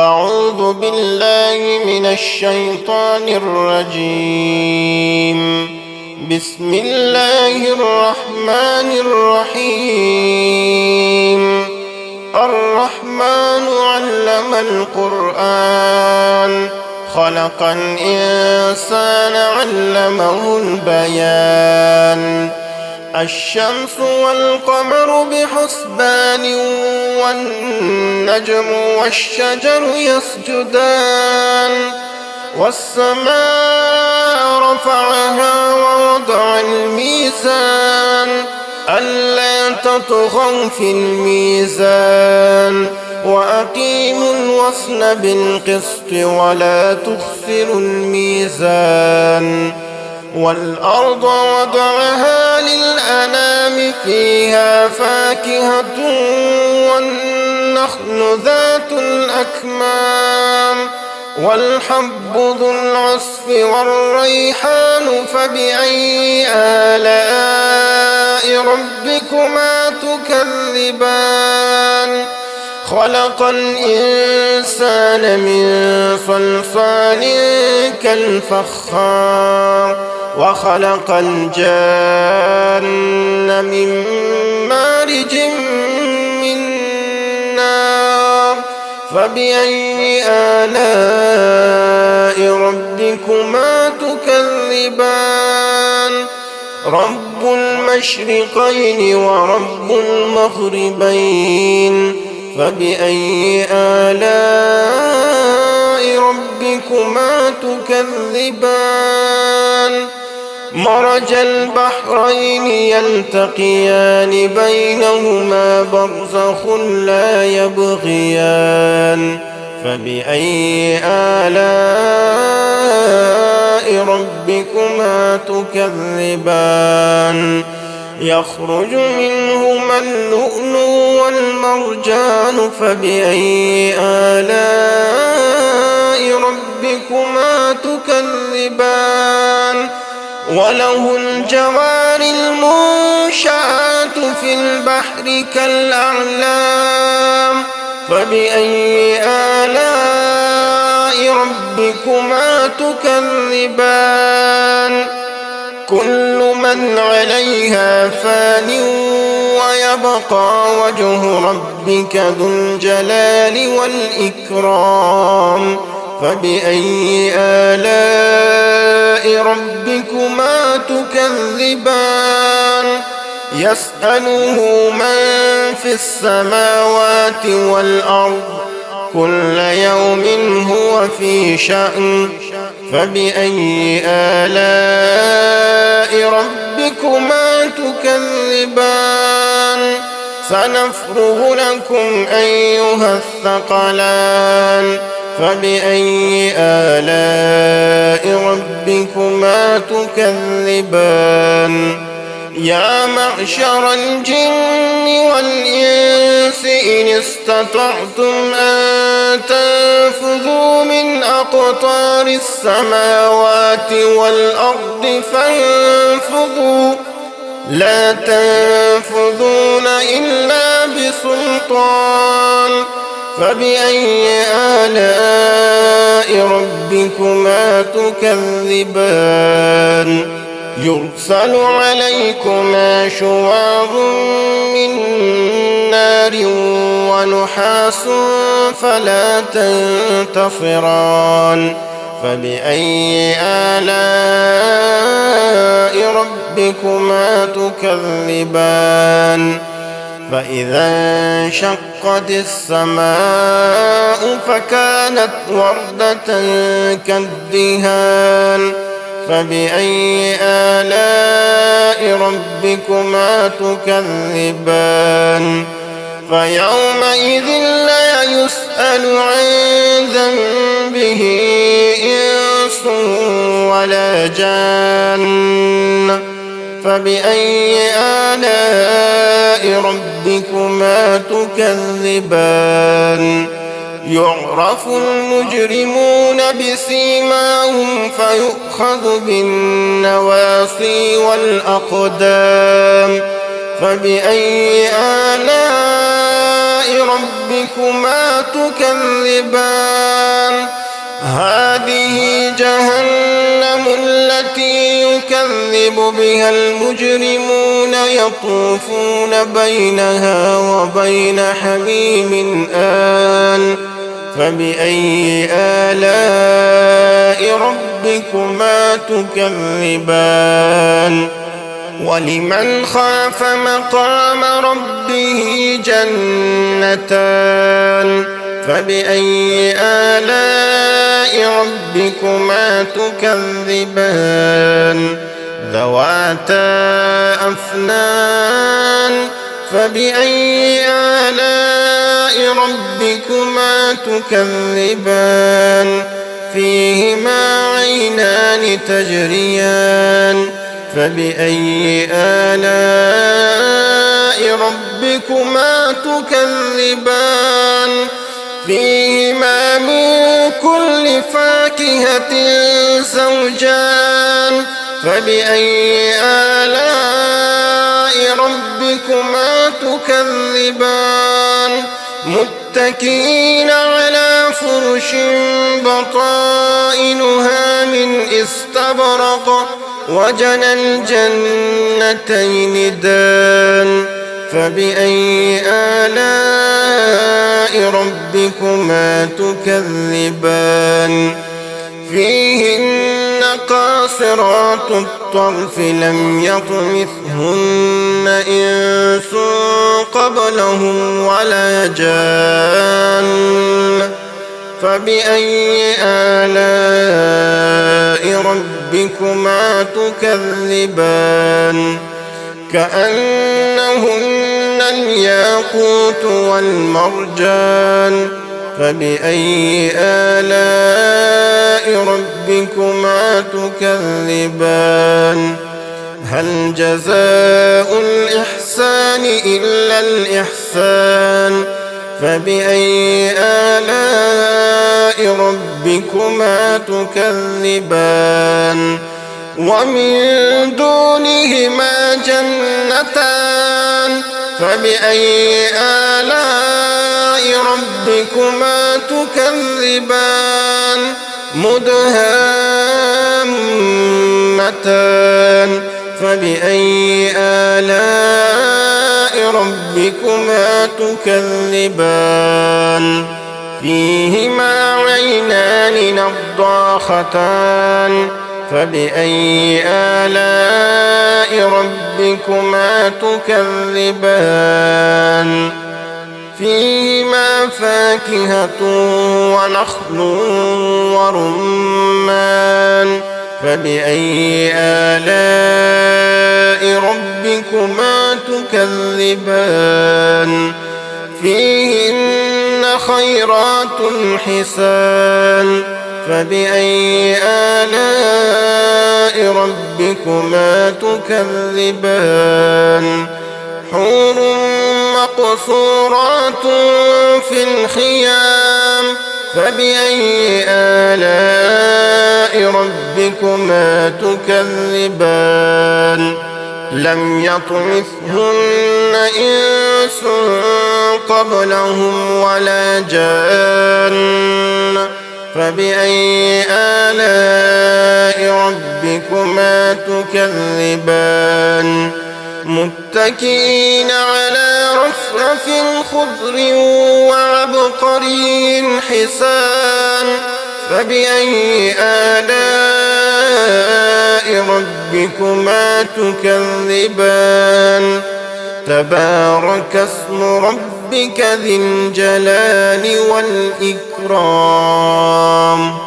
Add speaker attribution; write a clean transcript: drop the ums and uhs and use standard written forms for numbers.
Speaker 1: أعوذ بالله من الشيطان الرجيم. بسم الله الرحمن الرحيم. الرحمن علم القرآن خلق الإنسان علمه البيان. الشمس والقمر بحسبان والنجم والشجر يسجدان. والسماء رفعها ووضع الميزان ألا تطغوا في الميزان وأقيموا الوزن بالقسط ولا تخسروا الميزان. والأرض وضعها للأنام فيها فاكهة والنخل ذات الأكمام والحب ذو العصف والريحان فبأي آلاء ربكما تكذبان. خلق الإنسان من صلصال كالفخار وخلق الجان من مارج من نار فبأي آلاء ربكما تكذبان. رب المشرقين ورب المغربين فبأي آلاء ربكما تكذبان. مرج البحرين يلتقيان بينهما برزخ لا يبغيان فبأي آلاء ربكما تكذبان. يخرج منهما اللؤلؤ والمرجان فبأي آلاء ربكما تكذبان. وله الجوار المنشآت في البحر كالأعلام فبأي آلاء ربكما تكذبان. كل من عليها فان ويبقى وجه ربك ذو الجلال والإكرام فبأي آلاء ربكما تكذبان. يسأله من في السماوات والأرض كل يوم هو في شأن فبأي آلاء ربكما تكذبان. سنفرغ لكم أيها الثقلان فبأي آلاء ربكما تكذبان. يا معشر الجن والإنس إن استطعتم أن تنفذوا من أقطار السماوات والأرض فانفذوا لا تنفذون إلا بسلطان فبأي آلاء ربكما تكذبان. يرسل عليكما شواظ من نار ونحاس فلا تنتصران فبأي آلاء ربكما تكذبان. فإذا انشقت السماء فكانت وردة كالدهان فبأي آلاء ربكما تكذبان. فيومئذ لا يسأل عن ذنبه إنس ولا جان فبأي آلاء ربكما تكذبان. يعرف المجرمون بسيماهم فيؤخذ بالنواصي والأقدام فبأي آلاء ربكما ربكما تكذبان هذه جهنم التي يكذب بها المجرمون يطوفون بينها وبين حميم آن فبأي آلاء ربكما تكذبان ولمن خاف مقام ربه جنتان فبأي آلاء ربكما تكذبان ذواتا أفنان فبأي آلاء ربكما تكذبان فيهما عينان تجريان فبأي آلاء ربكما تكذبان فيهما من كل فاكهة زوجان فبأي آلاء ربكما تكذبان متكئين على فرش بطائنها من استبرق وجنى الجنتين دان فبأي آلاء ربكما تكذبان فيهن قاصرات الطرف لم يطمثهن إنس قبلهم ولا جان فبأي آلاء ربكما تكذبان كأنهن الياقوت والمرجان فبأي آلاء ربكما تكذبان هل جزاء الإحسان إلا الإحسان فبأي آلاء ربكما تكذبان ومن دونهما جنتان فبأي آلاء ربكما تكذبان مدهامتان فبأي آلاء ربكما تكذبان فيهما عينان نضاختان فبأي آلاء ربكما تكذبان فيهما فاكهة ونخل ورمان فبأي آلاء ربكما تكذبان فيهن خيرات حسان فبأي آلاء ربكما تكذبان حور مقصورات في الخيام فبأي آلاء ربكما تكذبان لم يطمثهن إنس قبلهم ولا جان فبأي آلاء ربكما تكذبان متكئين على رفرف خضر وعبقري حسان فبأي آلاء ربكما تكذبان تبارك اسم ربك ذي الجلال والإكرام